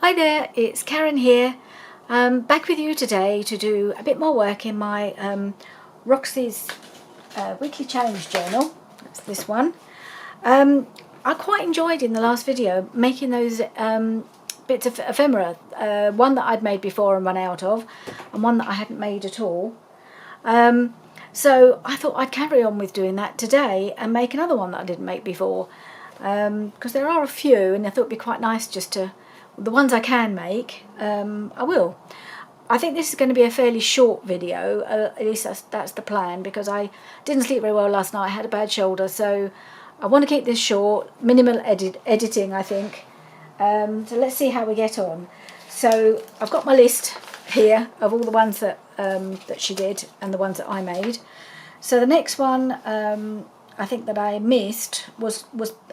Hi there, it's Karen here. Back with you today to do a bit more work in my Roxy's weekly challenge journal. That's this one. I quite enjoyed in the last video making those bits of ephemera, one that I'd made before and run out of, and one that I hadn't made at all. So I thought I'd carry on with doing that today and make another one that I didn't make before, because there are a few and I thought it'd be quite nice just to, the ones I can make, I will. I think this is going to be a fairly short video, at least that's the plan, because I didn't sleep very well last night. I had a bad shoulder, so I want to keep this short, minimal editing I think. So let's see how we get on. So I've got my list here of all the ones that that she did and the ones that I made. So the next one I think that I missed was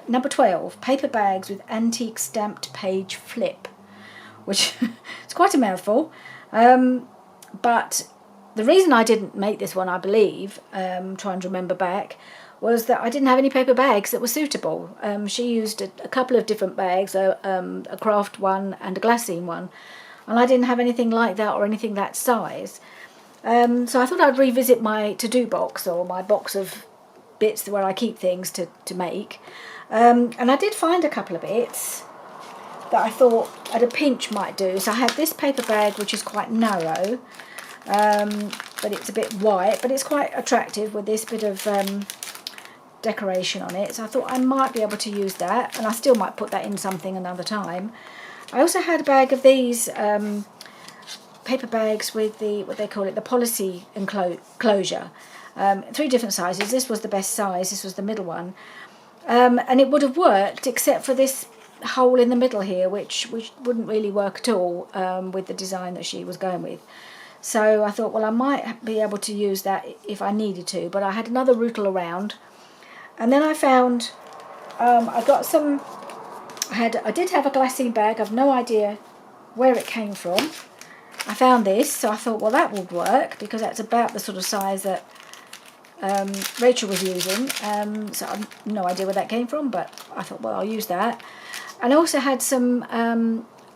number 12, paper bags with antique stamped page flip, which it's quite a mouthful. But the reason I didn't make this one, I believe, trying to remember back, was that I didn't have any paper bags that were suitable. She used a couple of different bags, a craft one and a glassine one, and I didn't have anything like that or anything that size. So I thought I'd revisit my to-do box, or my box of bits where I keep things to make. And I did find a couple of bits that I thought at a pinch might do. So I have this paper bag which is quite narrow, but it's a bit white, but it's quite attractive with this bit of decoration on it. So I thought I might be able to use that, and I still might put that in something another time. I also had a bag of these paper bags with the, what they call it, the policy enclosure. 3 different sizes. This was the best size, this was the middle one. And it would have worked except for this hole in the middle here, which wouldn't really work at all with the design that she was going with. So I thought, well, I might be able to use that if I needed to, but I had another rootle around. And then I found, I got some, I did have a glassine bag. I've no idea where it came from. I found this, so I thought, well, that would work, because that's about the sort of size that Rachel was using, so I've no idea where that came from, but I thought, well, I'll use that. And I also had some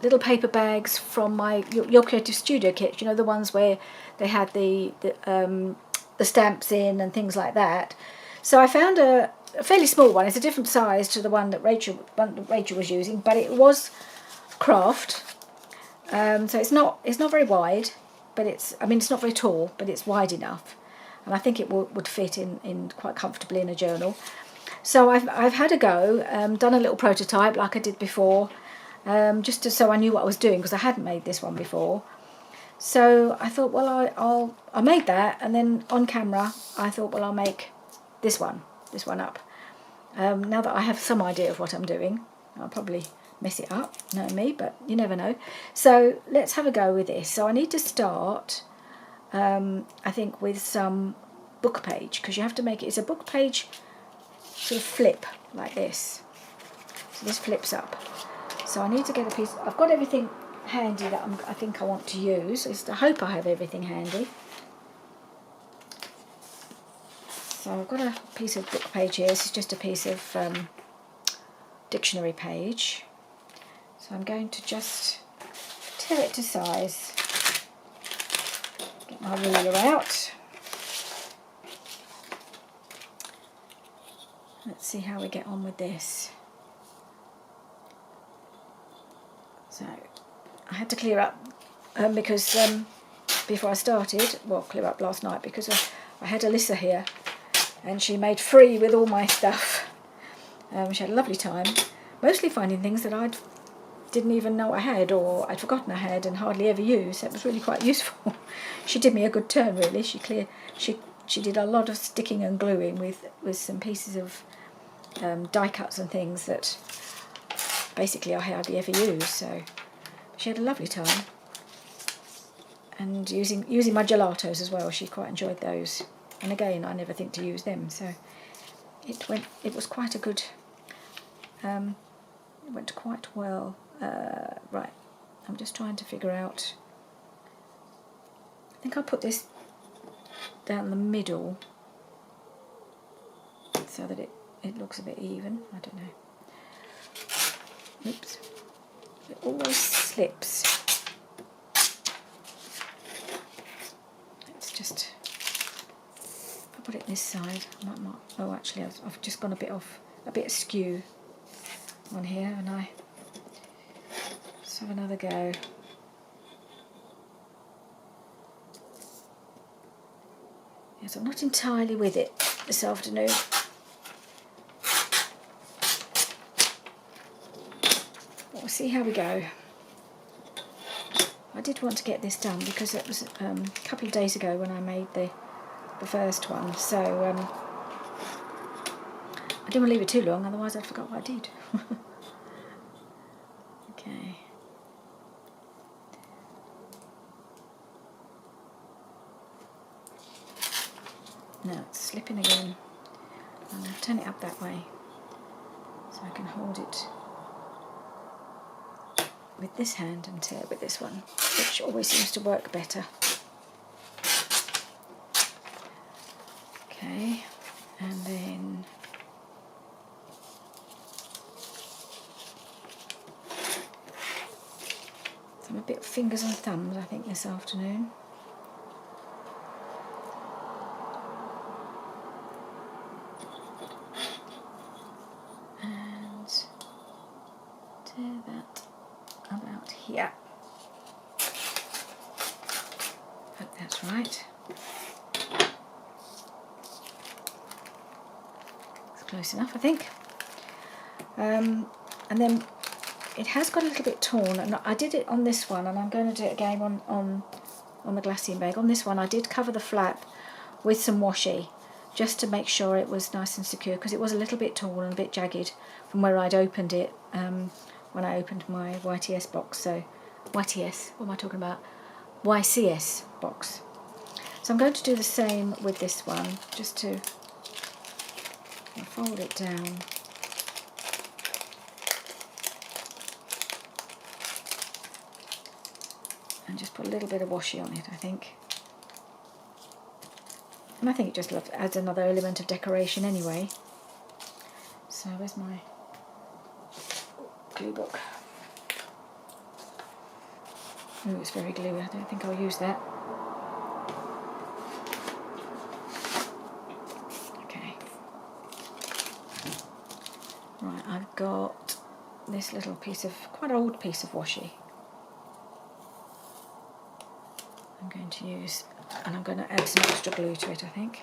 little paper bags from my Your Creative Studio kit, you know, the ones where they had the stamps in and things like that. So I found a fairly small one. It's a different size to the one that Rachel was using, but it was craft. So it's not very wide, but it's not very tall, but it's wide enough. And I think it would fit in quite comfortably in a journal. So I've had a go, done a little prototype like I did before, just so I knew what I was doing, because I hadn't made this one before. So I thought, well, I made that, and then on camera I thought, well, I'll make this one up. Now that I have some idea of what I'm doing, I'll probably mess it up, knowing me, but you never know. So let's have a go with this. So I need to start, I think, with some book page, because you have to make it, it's a book page sort of flip like this. So this flips up. So I need to get a piece. I've got everything handy that I think I want to use. I hope I have everything handy. So I've got a piece of book page here. This is just a piece of dictionary page. So I'm going to just tear it to size. Get my ruler out. Let's see how we get on with this. So I had to clear up because before I started, well, clear up last night, because I had Alyssa here and she made free with all my stuff. She had a lovely time, mostly finding things that I didn't even know I had, or I'd forgotten I had and hardly ever used. So it was really quite useful. She did me a good turn, really. She did a lot of sticking and gluing with some pieces of die cuts and things that basically I hardly ever use. So she had a lovely time, and using my gelatos as well. She quite enjoyed those, and again, I never think to use them. So it was quite a good. It went quite well. Right, I'm just trying to figure out. I think I'll put this down the middle so that it looks a bit even. I don't know. Oops. It always slips. Let's just, if I put it this side, I might, oh actually I've just gone a bit off, a bit askew on here, haven't I? Let's have another go. Yes, I'm not entirely with it this afternoon. We'll see how we go. I did want to get this done because it was a couple of days ago when I made the first one, so I didn't want to leave it too long, otherwise I'd forgot what I did. Okay. Now it's slipping again. I'm going to turn it up that way so I can hold it with this hand and tear with this one, which always seems to work better. Okay, and then so I'm a bit fingers and thumbs, I think, this afternoon. And tear that about here. Hope that's right. It's close enough, I think. And then it has got a little bit torn, and I did it on this one, and I'm going to do it again on the glassine bag. On this one I did cover the flap with some washi just to make sure it was nice and secure, because it was a little bit torn and a bit jagged from where I'd opened it when I opened my YTS box. So YTS, what am I talking about? YCS box. So I'm going to do the same with this one, just to fold it down. And just put a little bit of washi on it, I think. And I think it just adds another element of decoration anyway. So where's my glue book? Oh, it's very gluey. I don't think I'll use that. Okay. Right, I've got this little piece of, quite old piece of washi. I'm going to use, and I'm going to add some extra glue to it, I think.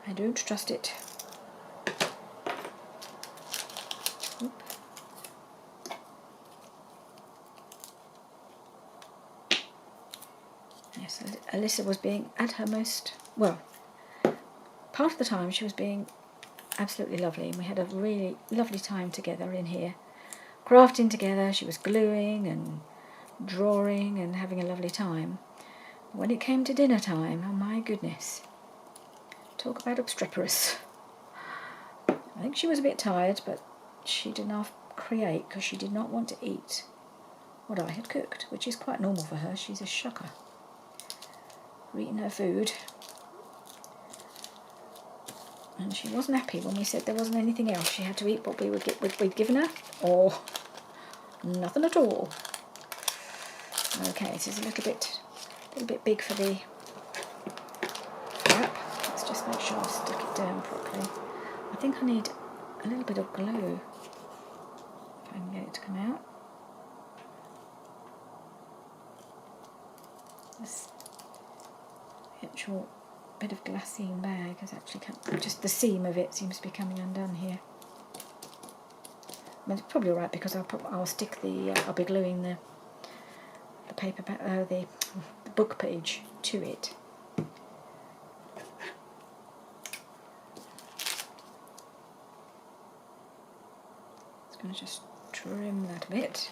I don't trust it. Oop. Yes, Alyssa was being at her most, well, part of the time she was being absolutely lovely, and we had a really lovely time together in here, crafting together. She was gluing and drawing and having a lovely time. When it came to dinner time, oh my goodness, talk about obstreperous. I think she was a bit tired, but she did not create because she did not want to eat what I had cooked, which is quite normal for her. She's a shocker for eating her food. And she wasn't happy when we said there wasn't anything else. She had to eat what we'd given her, or nothing at all. Okay, this is a little bit big for the wrap. Let's just make sure I stick it down properly. I think I need a little bit of glue, if I can get it to come out. This actual bit of glassine bag has actually come, just the seam of it seems to be coming undone here. But it's probably alright, because I'll stick the I'll be gluing the paper the book page to it. Just going to just trim that a bit.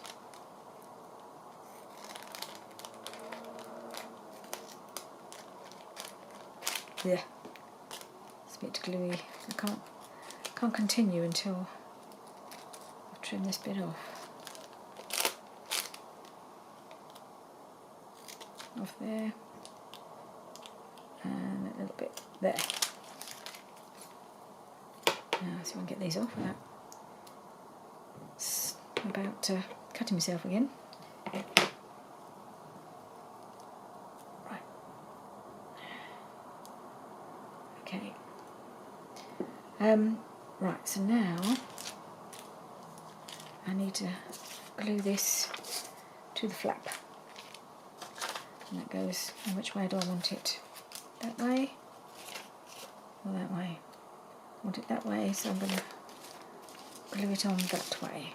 Yeah, it's a bit gluey. I can't continue until I've trimmed this bit off there, and a little bit there. Now, see if I can get these off without I'm about cutting myself again. Right. Okay. Right, so now I need to glue this to the flap. And that goes, and which way do I want it? That way or that way? I want it that way, so I'm going to glue it on that way.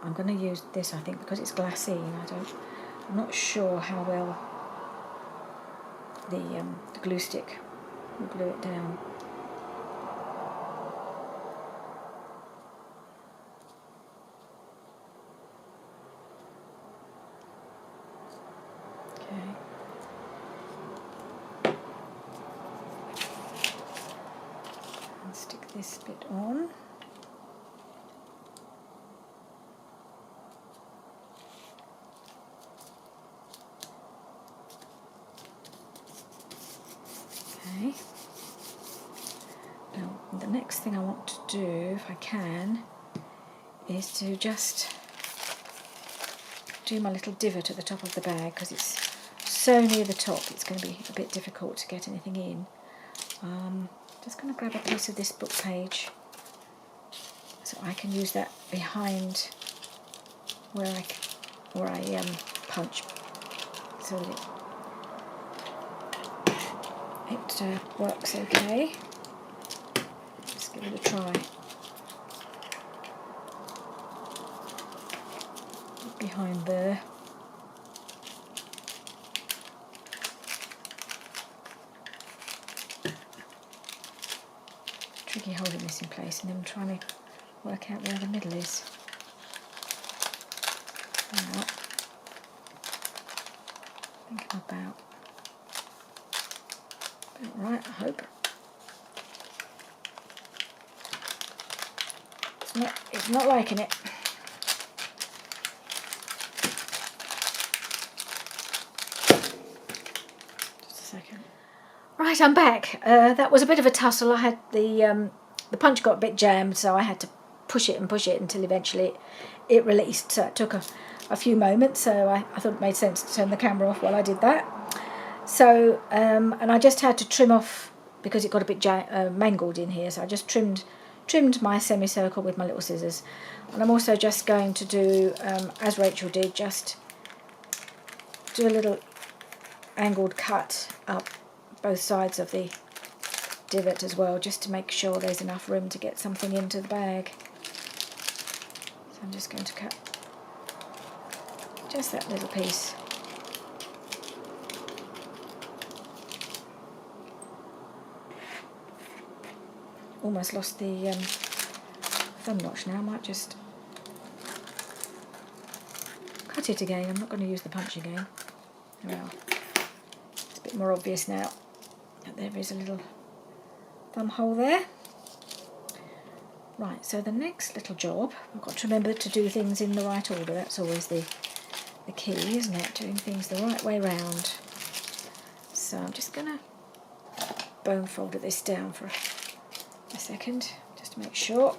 I'm going to use this, I think, because it's glassy, and I'm not sure how well the glue stick will glue it down. Okay. And stick this bit on. Okay. Now, the next thing I want to do, if I can, is to just do my little divot at the top of the bag, because it's so near the top it's going to be a bit difficult to get anything in. Just going to grab a piece of this book page so I can use that behind where I punch, so that it works okay. Just give it a try. Behind there. Tricky holding this in place and then trying to work out where the middle is. Now, I think I'm about right, I hope. It's not liking it. Just a second. Right, I'm back. That was a bit of a tussle. I had the punch got a bit jammed, so I had to push it until eventually it released. So it took a few moments, so I thought it made sense to turn the camera off while I did that. So, and I just had to trim off, because it got a bit mangled in here, so I just trimmed my semicircle with my little scissors. And I'm also just going to do, as Rachel did, just do a little angled cut up both sides of the divot as well, just to make sure there's enough room to get something into the bag. So I'm just going to cut just that little piece. Almost lost the thumb notch now. I might just cut it again. I'm not going to use the punch again. Well, it's a bit more obvious now that there is a little thumb hole there. Right, so the next little job, I've got to remember to do things in the right order. That's always the key, isn't it? Doing things the right way round. So I'm just going to bone folder this down for a second, just to make sure.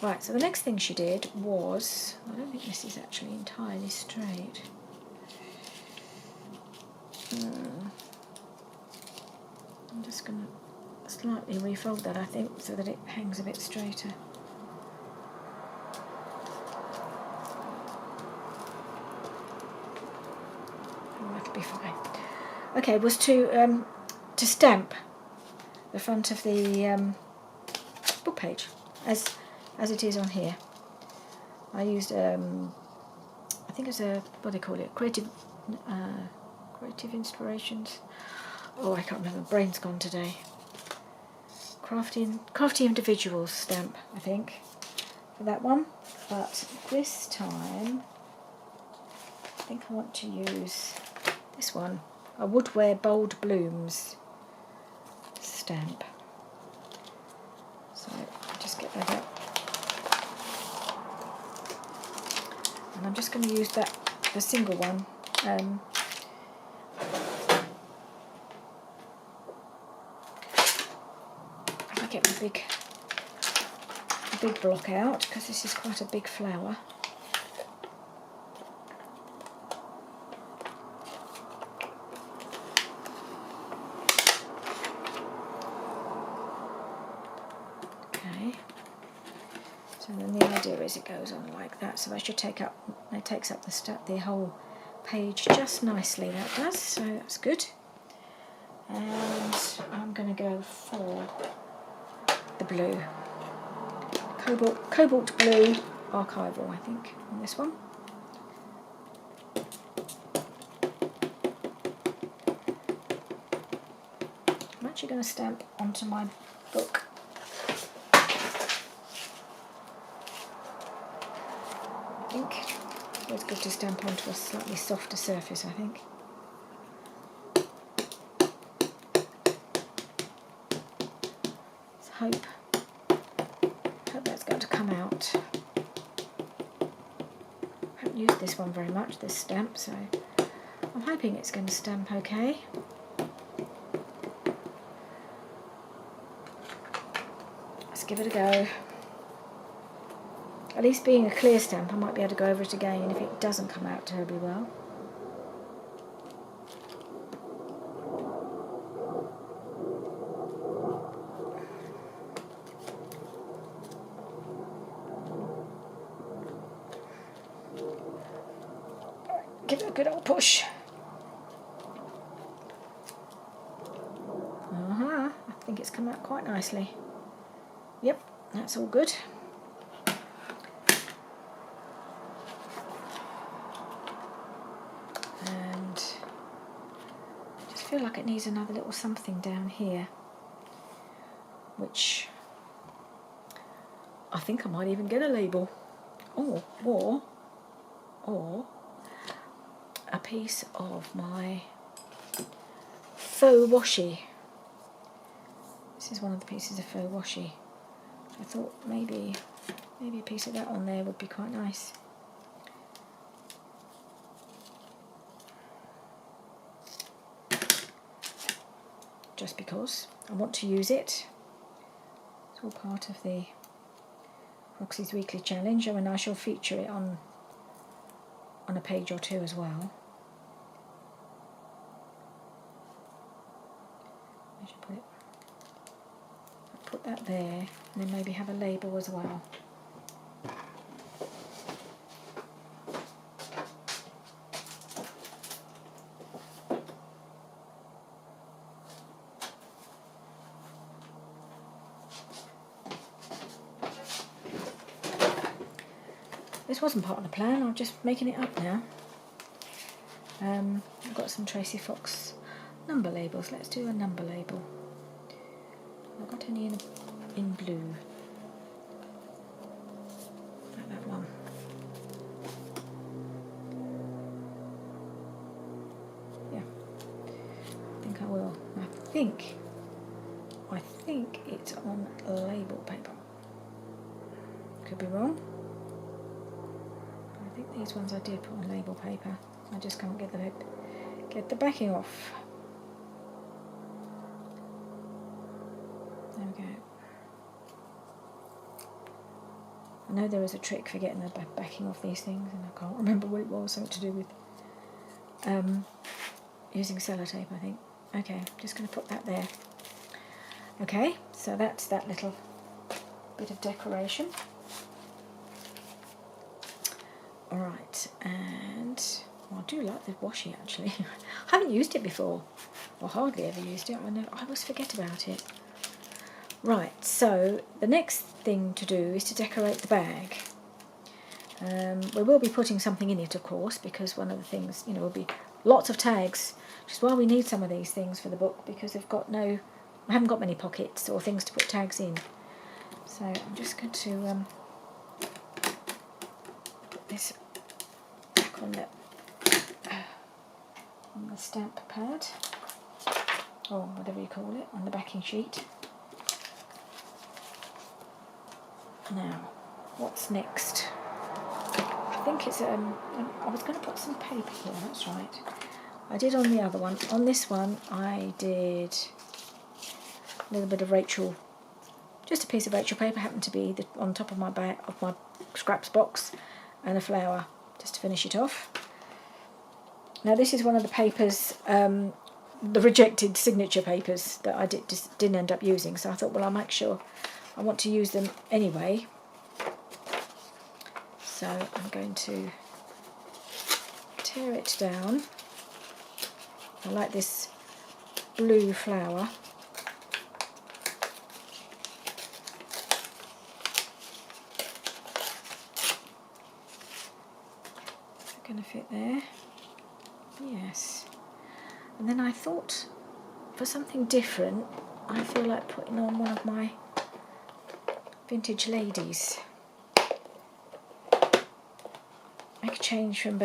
Right, so the next thing she did was, I don't think this is actually entirely straight. I'm just going to slightly refold that, I think, so that it hangs a bit straighter. Oh, that'll be fine. Okay, was to stamp the front of the book page as it is on here. I used I think it's a, what do they call it, creative inspirations. Oh, I can't remember. Brain's gone today. Crafty Individuals stamp, I think, for that one. But this time, I think I want to use this one, a Woodware Bold Blooms stamp. So I'll just get that out. And I'm just going to use the single one. me get my big block out, because this is quite a big flower. So then the idea is it goes on like that, so that should takes up the whole page just nicely, that does, so that's good. And I'm going to go for the blue. Cobalt blue archival, I think, on this one. I'm actually going to stamp onto my book. I think it's good to stamp onto a slightly softer surface, I think. Let's hope that's going to come out. I haven't used this one very much, this stamp, so I'm hoping it's going to stamp okay. Let's give it a go. At least being a clear stamp, I might be able to go over it again if it doesn't come out terribly well. Give it a good old push. I think it's come out quite nicely. Yep, that's all good. I feel like it needs another little something down here, which I think I might even get a label, or a piece of my faux washi. This is one of the pieces of faux washi. I thought maybe a piece of that on there would be quite nice. Just because I want to use it. It's all part of the Roxy's Weekly Challenge, and I shall feature it on a page or two as well. I should put that there, and then maybe have a label as well. This wasn't part of the plan, I'm just making it up now. I've got some Tracy Fox number labels. Let's do a number label. I've got any in blue. Like that one. Yeah, I think I will. I think it's on label paper. Could be wrong. I think these ones I did put on label paper. I just can't get the backing off. There we go. I know there is a trick for getting the backing off these things, and I can't remember what it was. Something to do with using sellotape, I think. Okay, just going to put that there. Okay, so that's that little bit of decoration. Alright, and I do like the washi actually. I haven't used it before, or hardly ever used it. I always forget about it. Right, so the next thing to do is to decorate the bag. We will be putting something in it, of course, because one of the things, will be lots of tags, which is why we need some of these things for the book, because I haven't got many pockets or things to put tags in. So I'm just going to put this back on the stamp pad, or whatever you call it, on the backing sheet. Now, what's next? I think it's I was going to put some paper here. That's right. I did on the other one. On this one, I did a little bit of Rachel just a piece of Rachel paper, happened to be on top of my scraps box, and a flower just to finish it off. Now this is one of the papers, the rejected signature papers that I didn't end up using, so I thought, well, I'll make sure I want to use them anyway. So I'm going to tear it down. I like this blue flower. Is it going to fit there? Yes. And then I thought, for something different, I feel like putting on one of my vintage ladies. Make a change from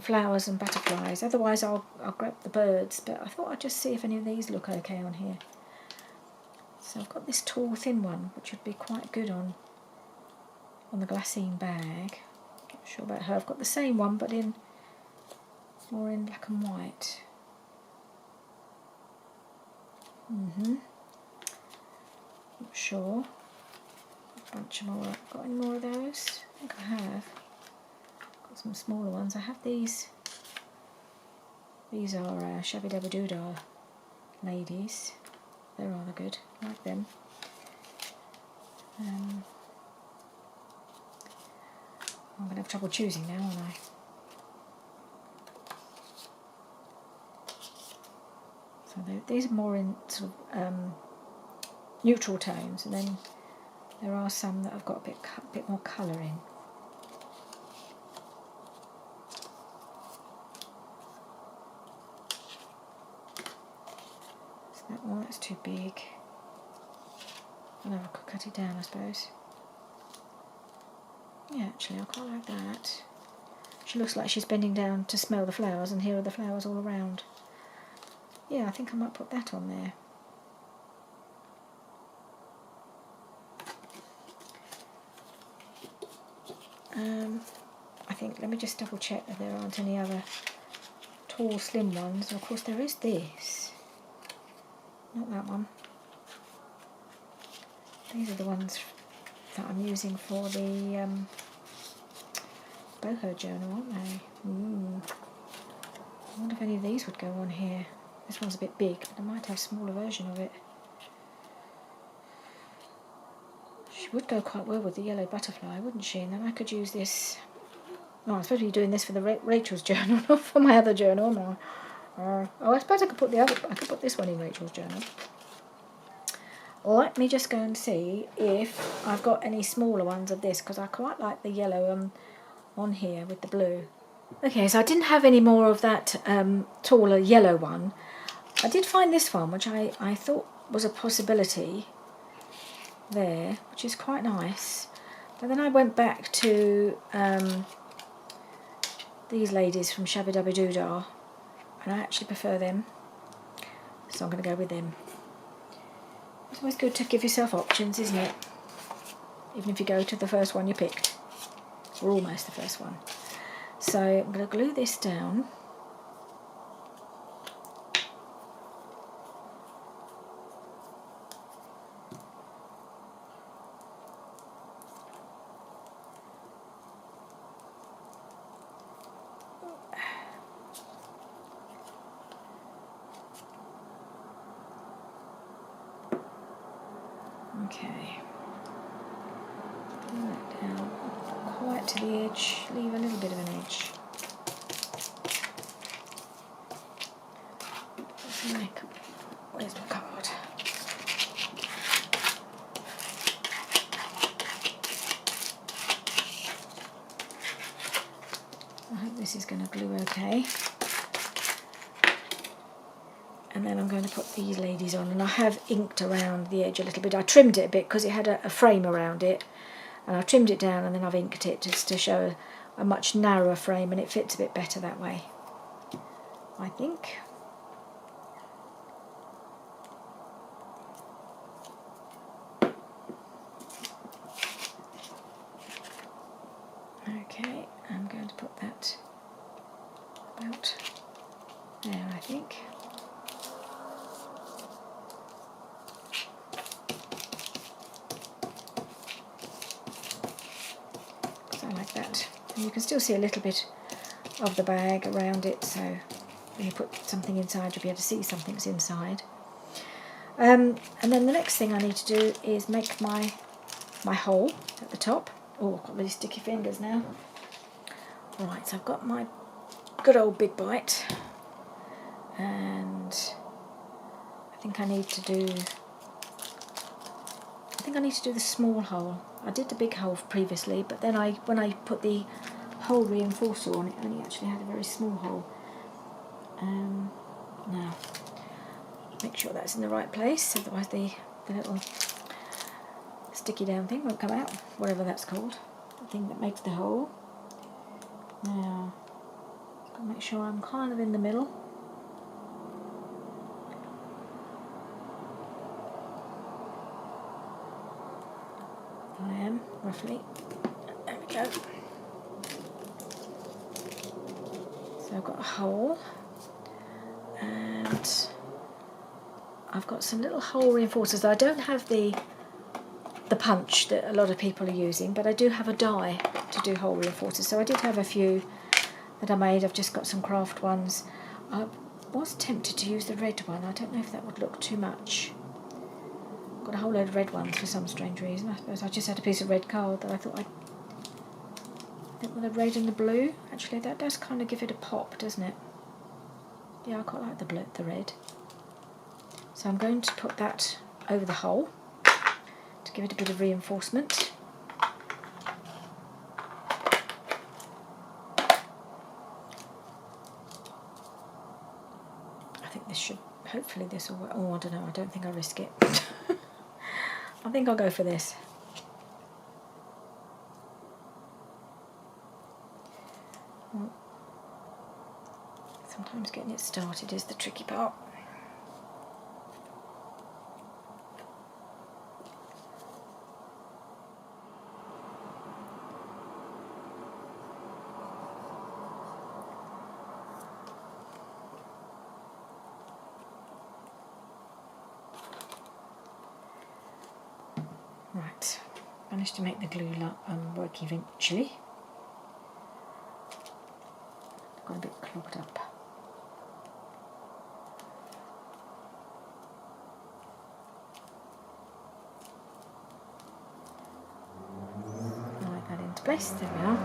flowers and butterflies. Otherwise I'll grab the birds, but I thought I'd just see if any of these look okay on here. So I've got this tall thin one, which would be quite good on the glassine bag. Not sure about her. I've got the same one, but more in black and white. Not sure. A bunch more. Got any more of those? I think I have. Got some smaller ones. I have these. These are Shabby Dabby Doodah ladies. They're rather good. I like them. I'm going to have trouble choosing now, aren't I? So these are more in sort of neutral tones, and then there are some that have got a bit more colour in. So that one, that's too big. I know I could cut it down, I suppose. Yeah, actually, I quite like that. She looks like she's bending down to smell the flowers, and here are the flowers all around. Yeah, I think I might put that on there. I think, let me just double check that there aren't any other tall, slim ones. And of course, there is this. Not that one. These are the ones that I'm using for the boho journal, aren't they? I wonder if any of these would go on here. This one's a bit big, but I might have a smaller version of it. She would go quite well with the yellow butterfly, wouldn't she? And then I could use this. Oh, I'm supposed to be doing this for the Rachel's journal, not for my other journal. Oh, I suppose I could put I could put this one in Rachel's journal. Let me just go and see if I've got any smaller ones of this, because I quite like the yellow on here with the blue. Okay, so I didn't have any more of that taller yellow one. I did find this one, which I thought was a possibility there, which is quite nice. But then I went back to these ladies from Shabby Dabby Doodah, and I actually prefer them, so I'm going to go with them. It's always good to give yourself options, isn't it? Even if you go to the first one you picked, or almost the first one. So I'm going to glue this down. Okay. Glue that down quite to the edge, leave a little bit of an edge. Where's my card? I hope this is going to glue okay. And then I'm going to put these ladies on, and I have inked around the edge a little bit. I trimmed it a bit because it had a frame around it, and I trimmed it down and then I've inked it just to show a much narrower frame, and it fits a bit better that way, I think. Okay, I'm going to put that about there, I think. And you can still see a little bit of the bag around it, so when you put something inside you'll be able to see something's inside. And then the next thing I need to do is make my hole at the top. Oh, I've got really sticky fingers now. Right, so I've got my good old Big Bite, and I think I need to do the small hole. I did the big hole previously, but then when I put the hole reinforcer on, it only actually had a very small hole. Now, make sure that's in the right place, otherwise the little sticky down thing won't come out, whatever that's called, the thing that makes the hole. Now, I'll make sure I'm kind of in the middle. I am, roughly. There we go. So I've got a hole, and I've got some little hole reinforcers. I don't have the punch that a lot of people are using, but I do have a die to do hole reinforcers. So I did have a few that I made. I've just got some craft ones. I was tempted to use the red one. I don't know if that would look too much. Got a whole load of red ones for some strange reason. I suppose I just had a piece of red card that I thought I think with the red and the blue, actually that does kind of give it a pop, doesn't it? Yeah, I quite like the red. So I'm going to put that over the hole to give it a bit of reinforcement. I think this should, hopefully this will work. Oh, I don't know, I don't think I'll risk it. I think I'll go for this. Well, sometimes getting it started is the tricky part. Right, managed to make the glue work eventually. Got a bit clogged up. Like that into place, there we are.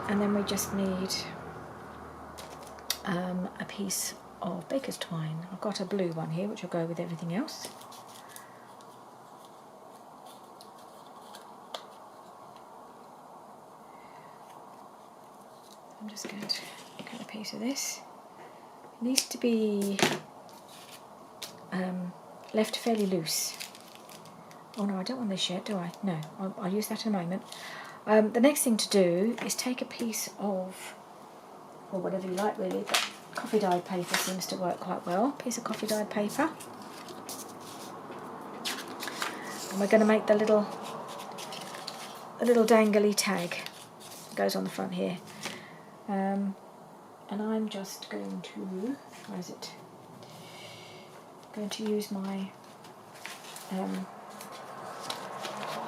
And then we just need a piece of baker's twine. I've got a blue one here which will go with everything else. I'm just going to cut a piece of this. It needs to be left fairly loose. Oh no, I don't want this yet, do I? No, I'll use that in a moment. The next thing to do is take a piece of, or whatever you like really, but coffee dyed paper seems to work quite well. Piece of coffee dyed paper. And we're going to make the little dangly tag that goes on the front here. And I'm just going to, where is it? Going to use my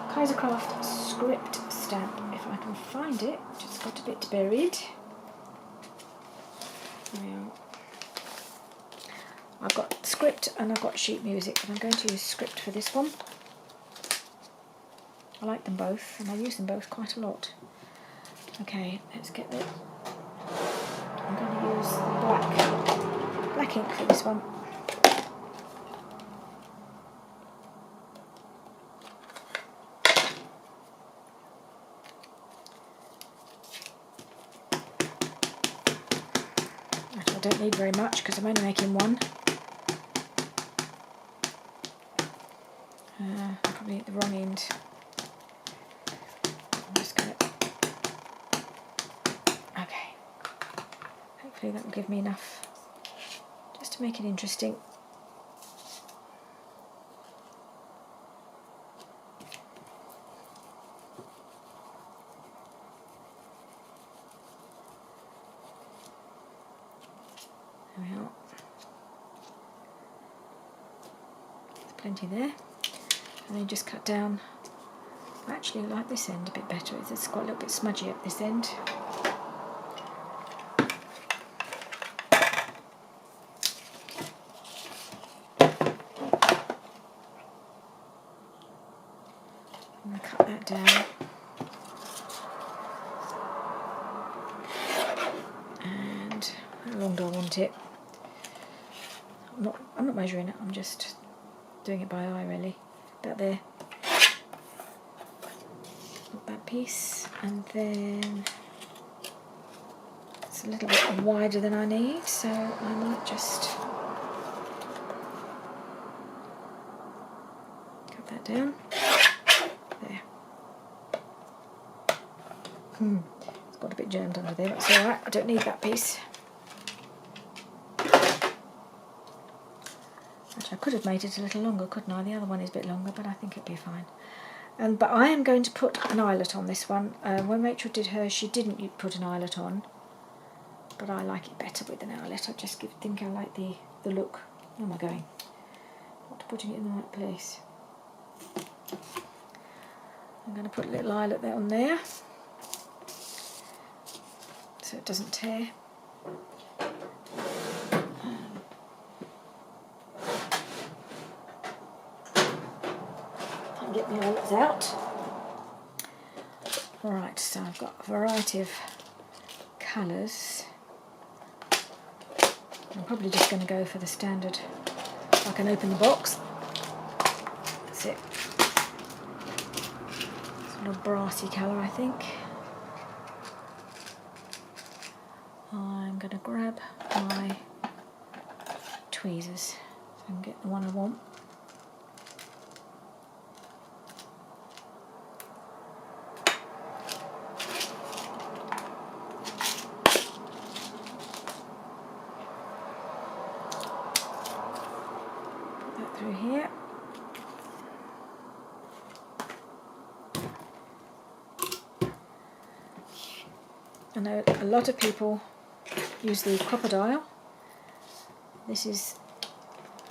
Kaisercraft script stamp, if I can find it. Just got a bit buried. Now, I've got script and I've got sheet music, but I'm going to use script for this one. I like them both, and I use them both quite a lot. Okay, let's get it. I'm going to use black ink for this one. I don't need very much because I'm only making one. I'm probably at the wrong end. I'm just going to... Okay. Hopefully that will give me enough just to make it interesting. There we are. There's plenty there. And then just cut down I actually like this end a bit better. It's quite a little bit smudgy at this end. I'm going to cut that down. And how long do I want it? I'm not measuring it, I'm just doing it by eye really. About there. Got that piece, and then it's a little bit wider than I need, so I might just cut that down. There. It's got a bit jammed under there, that's alright, I don't need that piece. Actually, I could have made it a little longer, couldn't I? The other one is a bit longer, but I think it'd be fine. But I am going to put an eyelet on this one. When Rachel did hers, she didn't put an eyelet on, but I like it better with an eyelet. I just think I like the look. Where am I going? Not putting it in the right place. I'm going to put a little eyelet there on there, so it doesn't tear. Get my eyelets out. Right, so I've got a variety of colours. I'm probably just going to go for the standard. I can open the box. That's it. It's a little brassy colour, I think. I'm going to grab my tweezers so I can get the one I want. Through here. I know a lot of people use the Crop-A-Dile. This is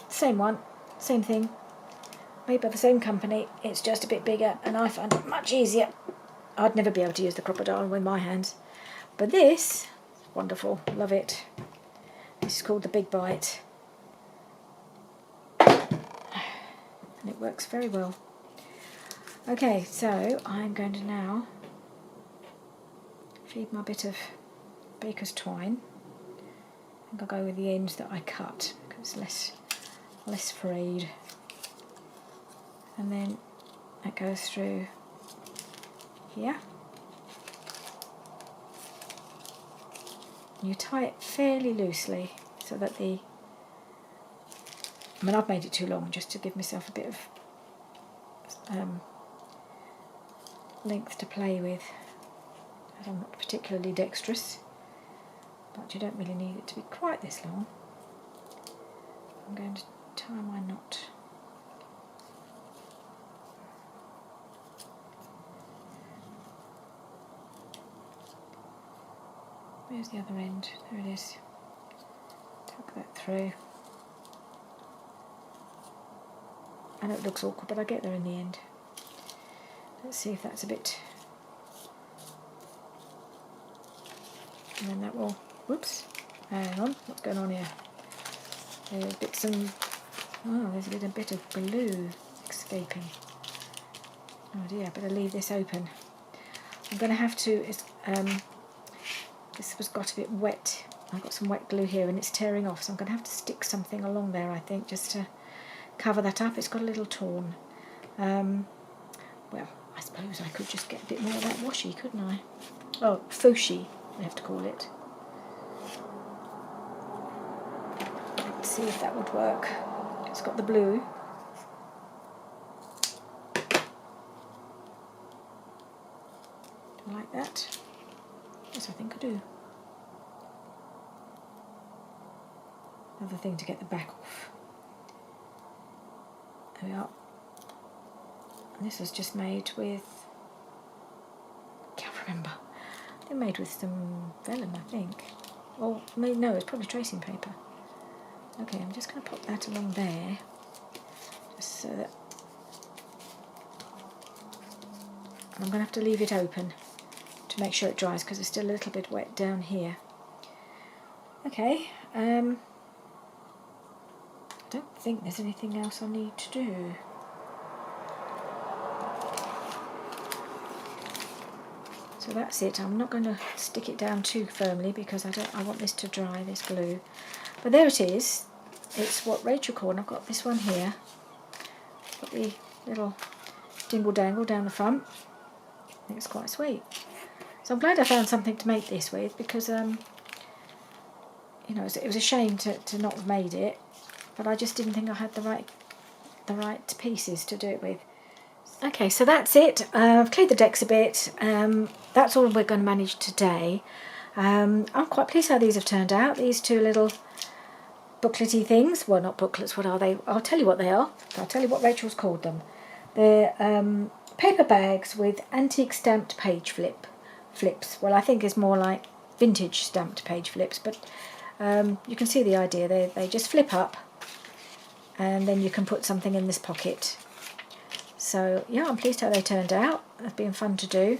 the same one, same thing, made by the same company. It's just a bit bigger and I find it much easier. I'd never be able to use the Crop-A-Dile with my hands, but this, wonderful, love it. This is called the Big Bite. And it works very well. Okay, so I'm going to now feed my bit of baker's twine. I think I'll go with the ends that I cut because it's less frayed. And then it goes through here. You tie it fairly loosely so that I've made it too long just to give myself a bit of length to play with. I'm not particularly dexterous, but you don't really need it to be quite this long. I'm going to tie my knot. Where's the other end? There it is. Tuck that through. I know it looks awkward, but I get there in the end. Let's see if that's a bit... And then that will... Whoops. Hang on. What's going on here? There's bits and... Oh, there's a bit of blue escaping. Oh dear, better leave this open. I'm going to have to... this was got a bit wet. I've got some wet glue here and it's tearing off, so I'm going to have to stick something along there, I think, just to cover that up. It's got a little torn. Well, I suppose I could just get a bit more of that washi, couldn't I? Oh, fushi, I have to call it. Let's see if that would work. It's got the blue. Do I like that? Yes, I think I do. Another thing to get the back off. There we are. And this was just made with... can't remember. They're made with some vellum, I think. Or, no, it's probably tracing paper. Okay, I'm just going to pop that along there. Just so that And I'm going to have to leave it open to make sure it dries because it's still a little bit wet down here. Okay, I don't think there's anything else I need to do. So that's it. I'm not going to stick it down too firmly because I want this to dry, this glue. But there it is. It's what Rachel called, and I've got this one here. Got the little dingle dangle down the front. I think it's quite sweet. So I'm glad I found something to make this with because you know, it was a shame to not have made it, but I just didn't think I had the right pieces to do it with. Okay, so that's it. I've cleared the decks a bit. That's all we're going to manage today. I'm quite pleased how these have turned out. These two little booklety things. Well, not booklets, what are they? I'll tell you what they are. I'll tell you what Rachel's called them. They're paper bags with antique stamped page flips. Well, I think it's more like vintage stamped page flips, but you can see the idea. They just flip up and then you can put something in this pocket. So yeah, I'm pleased how they turned out. It's been fun to do,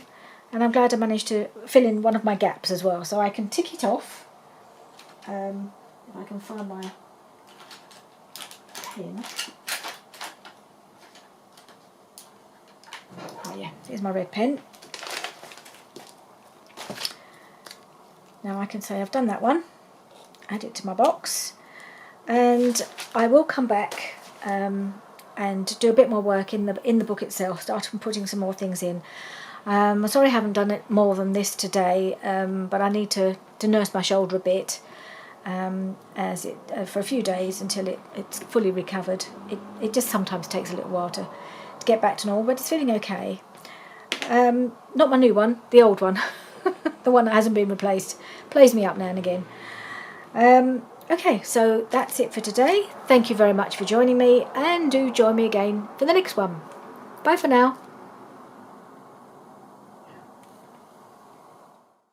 and I'm glad I managed to fill in one of my gaps as well, so I can tick it off. If I can find my pen. Oh yeah, here's my red pen. Now I can say I've done that one, add it to my box, and I will come back and do a bit more work in the book itself, start putting some more things in. I'm sorry I haven't done it more than this today, but I need to nurse my shoulder a bit for a few days until it's fully recovered. It just sometimes takes a little while to get back to normal, but it's feeling okay. Not my new one, the old one, the one that hasn't been replaced, plays me up now and again. Okay, so that's it for today. Thank you very much for joining me, and do join me again for the next one. Bye for now.